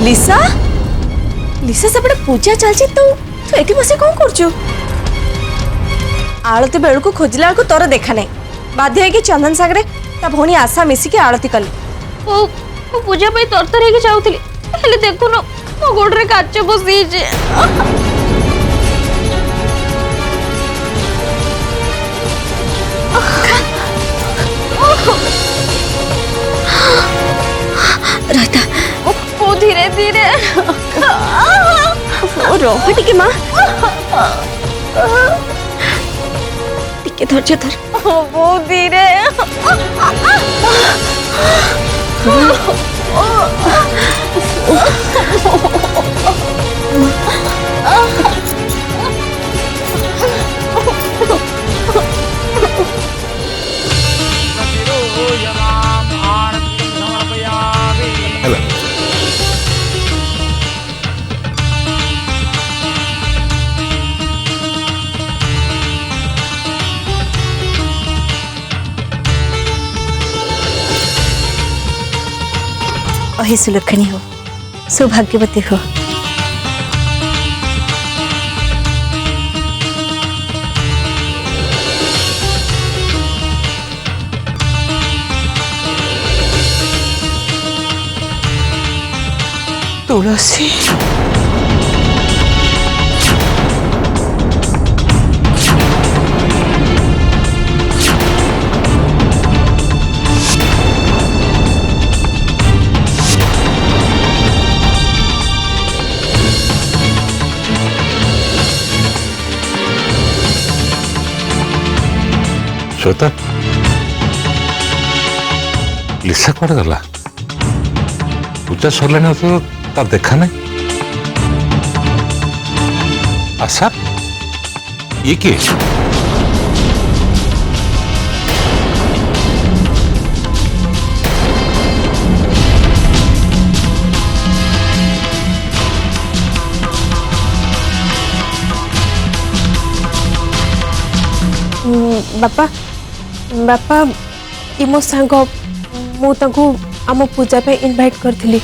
लिसा लिसा सेपटे पूजा चलची तू तू एठी बसे कौन करछु आलती बेलू को खोजला को तोर देखा नहीं बाध्य है कि चंदन सागरे ता भौणी आशा मिसी के आलती कली ओ पूजा पे तरतर है कि जाउतली हेले देखो न मो गोडरे काच बसी जे रहता ओ धीरे धीरे ओ रोह टिके मां टिके धैर्य धर वो धीरे अहि सुलक्षणी हो सौभाग्यवती हो तुलसी श्वेता लिसा कौन गला पूजा सरला तो तार देखा नहीं आशा ये किए बापा बापा ये मो सांग मु तांको आम पूजा पे इनवाइट करथिली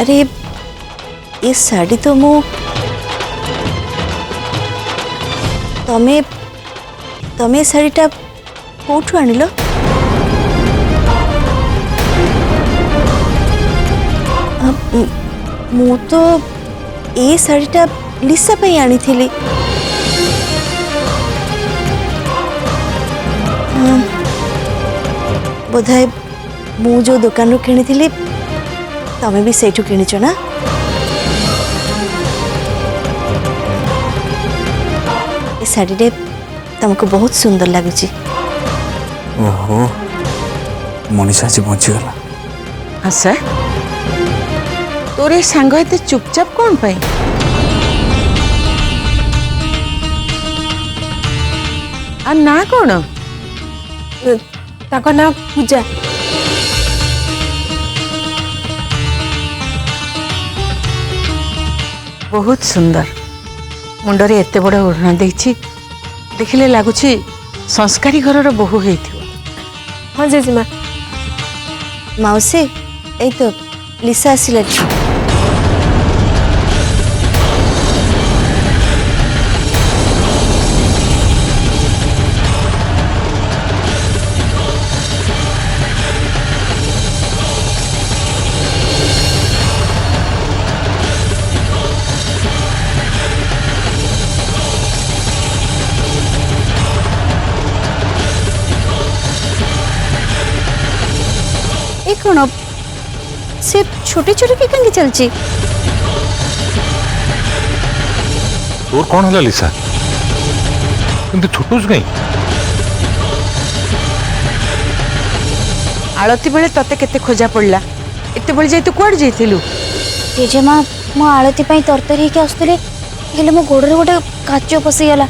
अरे ये साड़ी तो मु तमे तमे साड़ीटा कोठु आनिलो मु तो ये साड़ीटा लिसा पे आनी थी बोधाय मु जो दुकान रू किनी थी तमे भी सेठू किनीच ना ये साड़ी रे तुमको बहुत सुंदर लगुची ओहो मनीषा जी बचीगला आशा तोर ए सांग एते चुपचाप कौन पाई आ ना कौन ताको ना पूजा बहुत सुंदर मुंडरे एते बड़ ओढ़ना देखी देखिले लगुची संस्कारी घर बोहू होइथिबो हाँ जेजीमा मौसी ए तो लिसा आसिला कौन से छोटे छोटे के कहीं चलची तोर कौन है लिसा किंतु छुटुस कहीं आलती बेले तते केते खोजा पड़ला एते बड़ी जाई तू कुआड जाइथिलु जेजेमा मो आलती पई तरतरी के आस्तले हेले मो गोडरे गोटे काचो पसी गला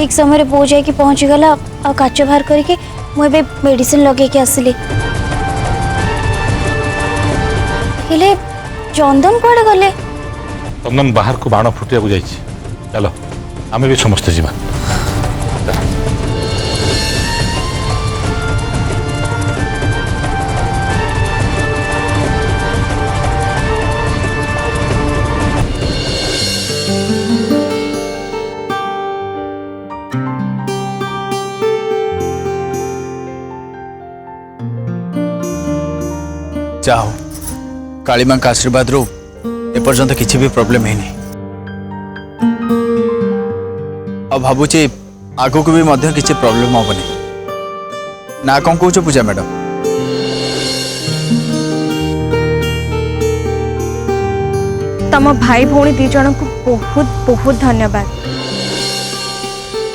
ठीक समय बो जाए पहुँची गला आ काच बाहर करके मुझे मेडिसिन लगे के आसली हेले चंदन कुआडे गले चंदन बाहर को बाण फुटिया को जाइए चलो आम भी समस्ते जीवा जाओ काली माँ का आशीर्वाद रू एपर्यंत किसी भी प्रॉब्लम है नहीं अब भावुची आगु को भी मध्य किसी प्रॉब्लम हेनी ना कौन कौच पूजा मैडम तम भाई भौणी दी जन को बहुत बहुत धन्यवाद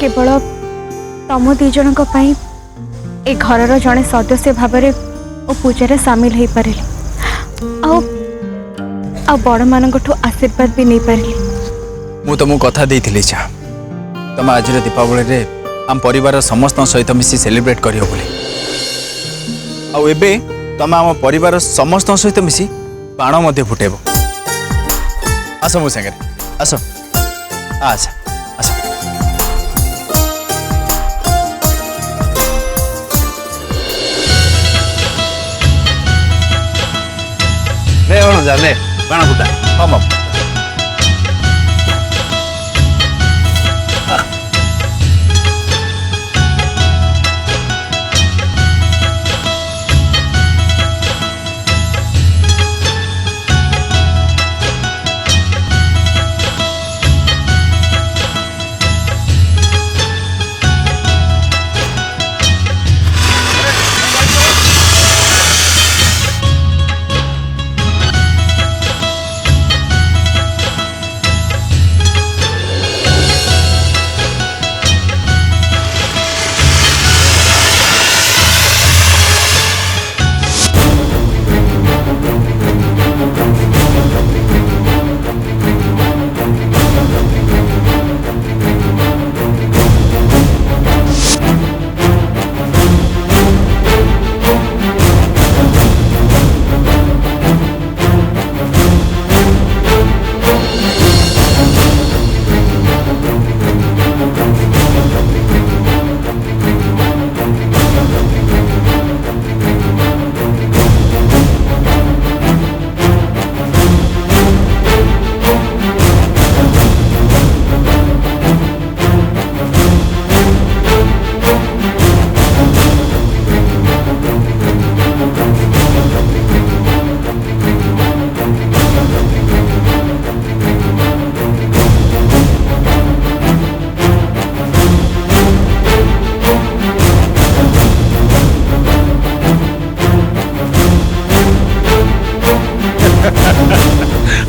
केवल तम दी जन ए घर जड़े सदस्य भाव पूजा सामिल हो पारे बड़ मान आशीर्वाद भी नहीं पारे मु तुमको कथा देती छा तुम आज दीपावली रे आम परिवार समस्त सहित मिसी सेलिब्रेट करियो बोली आबे तुम आम परिवार समस्त सहित मिसी बाण मध्य फुटेब आस मो सागर आस आस आस ले जा ले बाण फुटा हम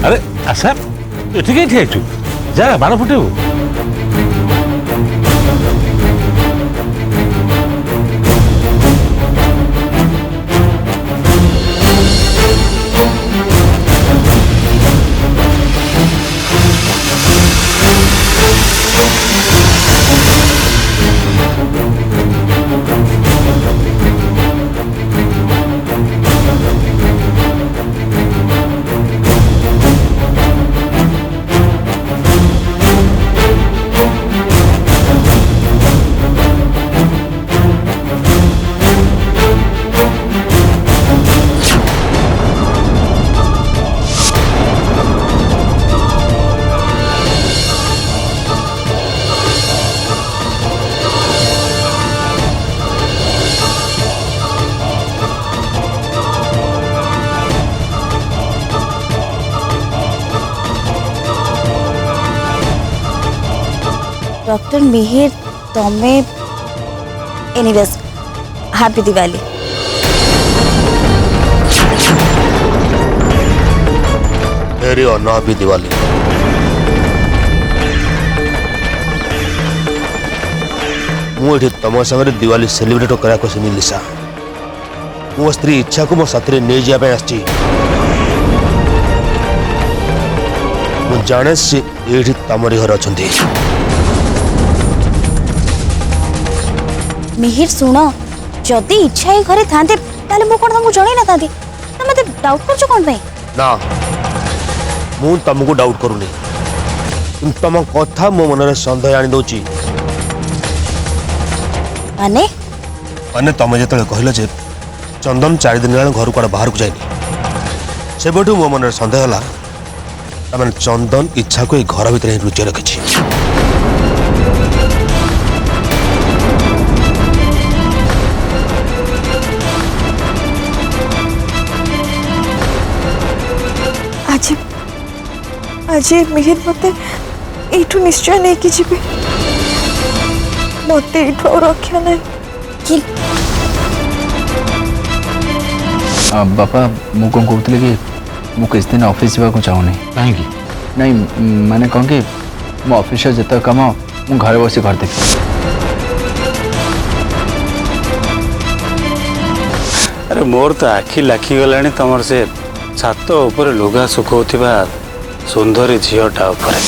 अरे आशा ये कहीं ठिया जा बाण फुटेबू डॉक्टर मिहिर तमे एनीवेज हैप्पी दिवाली मेरी अनहैप्पी दिवाली मुझे तुम संगे दिवाली सेलिब्रेट करा को लिसा मो स्त्री इच्छा को मो साथी नहीं जाए आसी जाने से ये तमरी घर अच्छा मिहिर शुण जदि इच्छा ही घरे थांते ताले मु कोन तुमको जणै ना तांती त मते डाउट करछ कोन पे ना मु तुमको डाउट करूनी तुम कथा मो मन सन्देह आनी दौची माने मैंने तुम जो कहल जे चंदन 4 दिन घर कड़ा बाहर को जाए से मो मन सन्देह है चंदन इच्छा को घर भितर ही लुचाई रखी। आज आज मिहिर मते एठू निश्चय नहीं कि जीवे मते एठू रक्षा नहीं कि बापा मु कौन कहते कि मु किस दिन ऑफिस जावाक चाहूनी कहीं नहीं माने कौन कि मो ऑफिस जिते कम मु घर बसी कर देख अरे मोर तो आखि लाखी गला तुम से छात उपर लुगा सुखौथिबा सुंदरी झीटा उपरे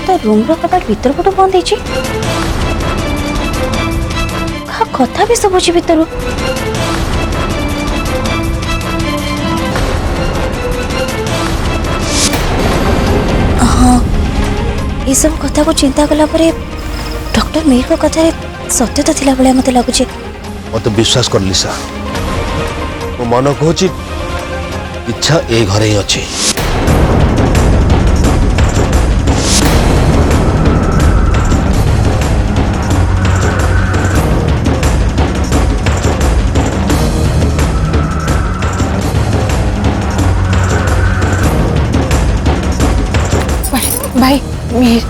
तो रूम रो कपाट भीतर पटो बंद ହେଇଛି का कथा भी सब होची भीतर हाँ ये सब कथा को चिंता कला परे डॉक्टर मिहिर को कथा रे सत्यता थिला बळे मते लागुची मत विश्वास कर लिसा मो मन कहूँ इच्छा ए घरे ही अच्छी भाई मिहिर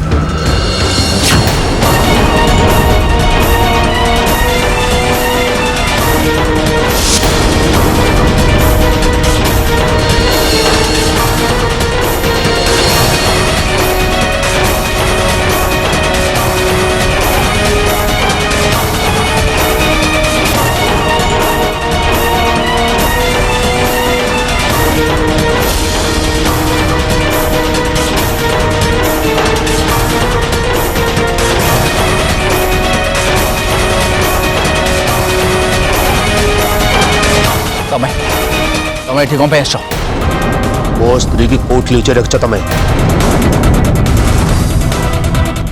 तुम्हें ठीक कौन पे आस मो स्त्री की कोठ लुचाई रख तुम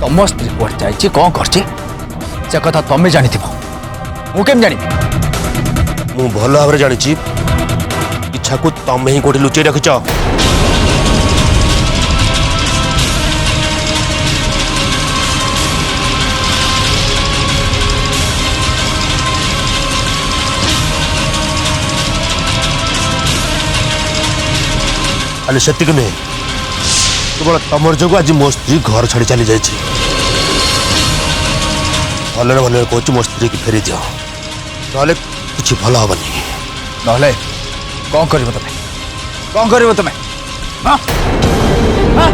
तुम स्त्री कुआड जाइए कौन कर कथा तुम्हें जानी मु केम जानी मु भल भाव जानी इच्छा को तुम ही कोठी लुचाई रखिच खाली से नुहे केवल तमर जो आज मो स्त्री घर छाड़ी चली जाए भल भल कहूँ मो स्त्री की फेरी दियो ना कि भल हेनी ना कौन कर तुम्हें कौन कर तुम्हें हाँ? हाँ?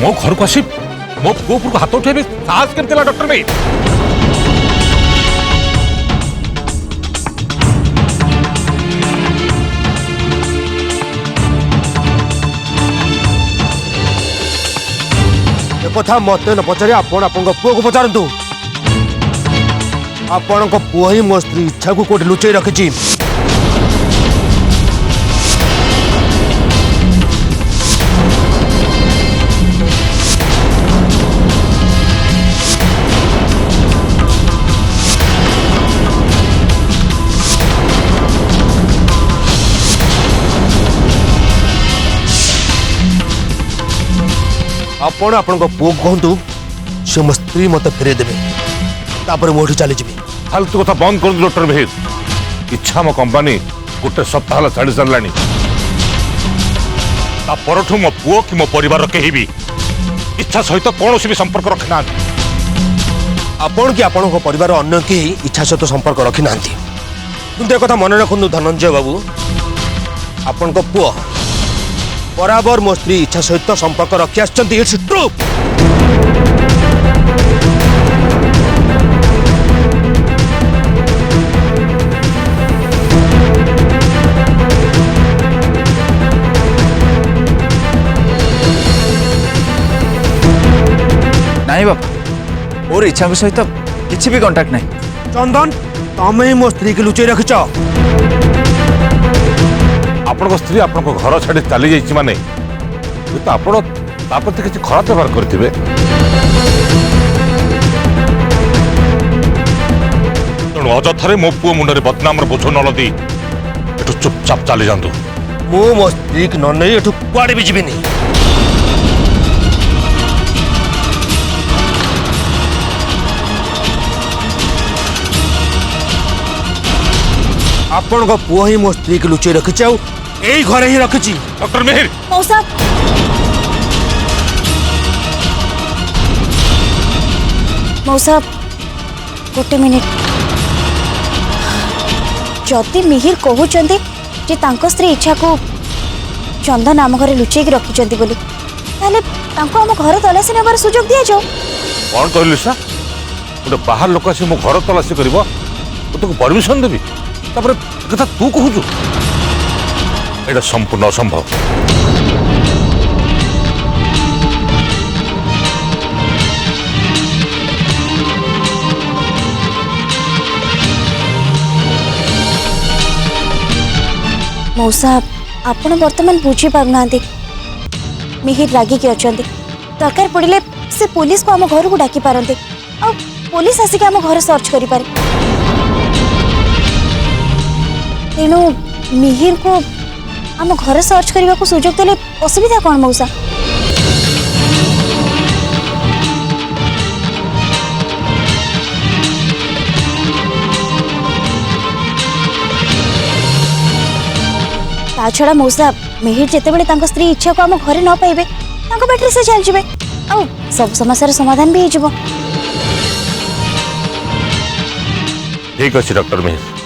मो घर को आसी मो पुओ ऊपर को हाथ उठे साहस कर दिला डॉक्टर में कथा मत न पचारे आपण पुओ को पचारतु आपण पुओ ही मो स्त्री इच्छा को कोठी लुचाई रखी आपण पुओ कहतु से मो स्त्री मत फेरे देवे तापर मोठी चली जी फालतू कथा बंद कर डॉक्टर मिहिर इच्छा मो कंपनी गोटे सप्ताह छाड़ी सारानी परठू मो पुओ कि मो परिवार कहीं भी इच्छा सहित कौन भी संपर्क रखी ना आपण कि आपण परिवार अन्य केही इच्छा सहित संपर्क रखी ना किंतु एक मन रखु धनंजय बाबू आपण पुओ बराबर मो स्त्री इच्छा सहित संपर्क रखी आछंती इट्स ट्रू नहीं बापा और इच्छा सहित किसी भी कांटेक्ट नहीं। चंदन तमें ही मो स्त्री की लुचई रखिच आपण स्त्री आपण घर छाड़ी चली जाइए माने तो आपण प्रति किसी खराब व्यवहार करथिबे तेणु अजथरे मो पुओ मुंडरे बदनाम बोझ न लदी एठू चुपचाप चली जातु मो मो स्त्री की न नहीं एठू कुआड़े भी जीविनी आपण पुओ ही मो स्त्री की लुचई रखिच यही घरे ही रखिची डॉक्टर मिहिर मौसा मौसा गोटे मिनिट जदि मिहिर कहते जे तांको स्त्री इच्छा को चंदन आम घर लुचेक रखिंट बोली ताले तांको आम घर तलाशी नेबार सुजोग दिया जाओ कौन कहलु सा गोटे बाहर लोक आसी मो घर तलाशी करिवो तो तुमको परमिशन देबी तापर कथा तू कहूचु एटा संपूर्ण असंभव मौसा आपण वर्तमान बुझी पारना मिहिर रागिकी अच्छा दरकार पड़े से पुलिस को आम घर को डाकी पारते आ पुलिस आसिक आम घर सर्च करि पारे तेणु मिहिर को आम घर सर्च करने को सुजोग देले असुविधा कौन मौसा ता छड़ा मौसा मिहिर जिते स्त्री इच्छा को आम घरे न पाइबे बैटरी से चल जाए आ सब समस्या समाधान भी हो ठीक अच्छे डॉक्टर मिहिर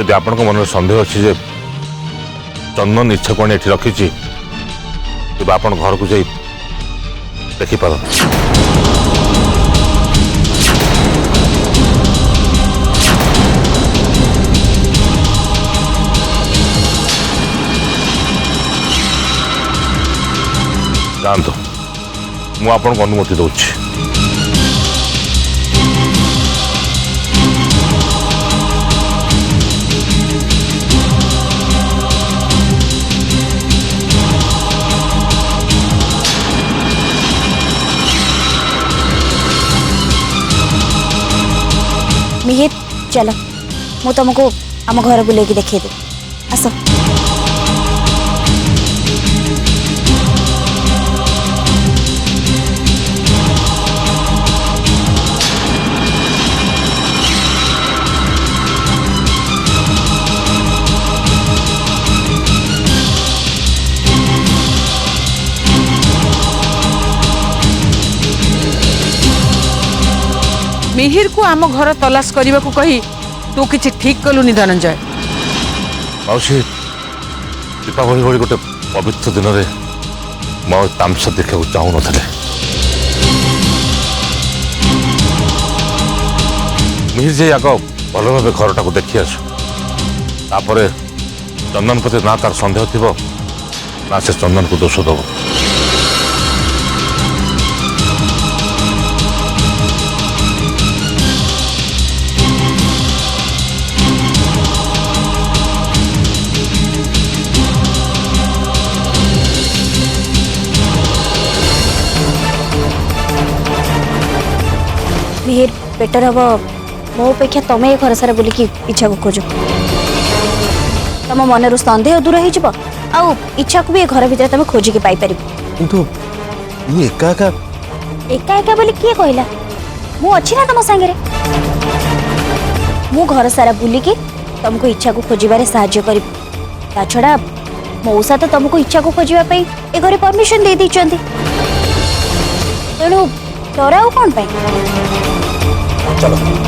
यदि आपण मन सन्देह अच्छी जे चंदन इच्छा को ये रखी तेज आप घर को जाई देखिपार जानतु मु आपन को अनुमति दूची मिहिर चलो मु तुमको आम घर बुले देखिए दे आस मिहिर को आम घर तलाश करने को कही तू किसी ठीक कलुनी धनंजय मौसी दीपावली भली गोटे पवित्र दिन में मो तामसा देखा चाहू न मिहिर जे आग भल भाव घर टाक देखी आसु चंदन प्रति ना तार सन्देह थी ना से चंदन को दोष दब मिहिर बेटर हम मो अपेक्षा तुम ये घर सारा बुलिकी इच्छा को खोज तुम मन सन्देह दूर हो इच्छा को भी ये घर भीतर तुम खोजिकी पाइपर किंतु मु एका एका एका बोली किए कहला मु अच्छी ना तुम सांगे मु घर सारा बुलिकी तुमको इच्छा को खोजिबारे साहाय्य करी ता छड़ा मौसा तो तुमको इच्छा को खोजिबा पई ए घरे परमिशन दे दैचंती तेणु डराओ कौन पाई चलो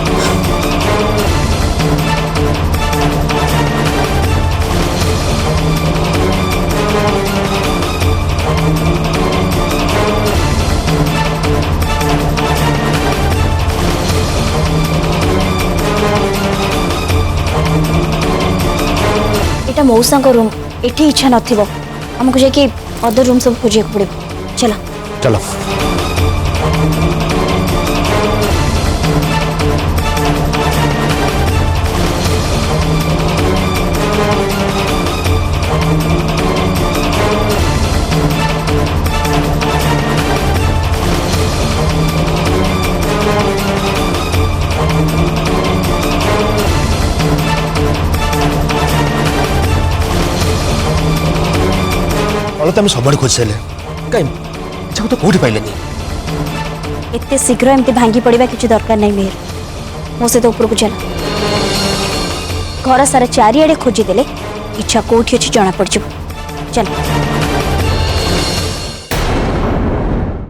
एटा मौसा को रूम एठी इच्छा नथिबो हमको जाके अदर रूम सब खोजिया पड़े चला चलो अलता आम सब खोज सारे कहीं इच्छा तो कौटी पाइले एते शीघ्र एमती भांगी पड़वा किसी दरकार नहीं मेहर मो सहित ऊपर को चला घर सारा चारिआडे खोजीदेले इच्छा कौटी अच्छी जना पड़ चल